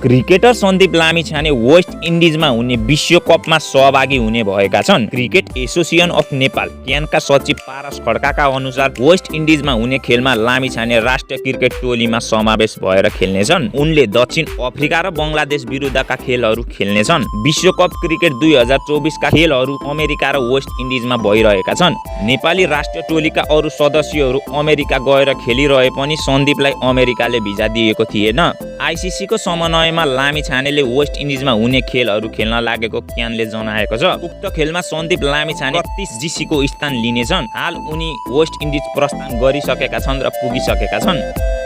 Cricketer Sandeep Lamichhane West इन्डिजमा हुने विश्वकपमा सहभागी हुने भएका छन्। क्रिकेट एसोसिएसन अफ नेपाल क्यानका सचिव पारस खड्काका अनुसार वेस्ट इन्डिजमा हुने खेलमा लामिछाने राष्ट्रिय क्रिकेट टोलीमा समावेश भएर खेल्नेछन्। उनले दक्षिण अफ्रिका र बङ्गलादेश विरुद्धका खेलहरू खेल्नेछन्। विश्वकप क्रिकेट 2024 का खेलहरू अमेरिका र वेस्ट इन्डिजमा भइरहेका छन्। नेपाली राष्ट्रिय टोलीका अरू सदस्यहरू अमेरिका गएर खेलिरहे पनि सन्दीपलाई अमेरिकाले भिजा दिएको थिएन। आइसिसी को समन्वयमा लामिछानेले वेस्ट इन्डिजमा हुने खेलहरू खेल्न लागेको क्यानले जनाएको छ। उक्त खेलमा सन्दीप लामिछाने 31 जीसी को स्थान लिनेछन्। हाल उनी वेस्ट इन्डिज प्रस्थान गरिसकेका छन् र पुगिसकेका छन्।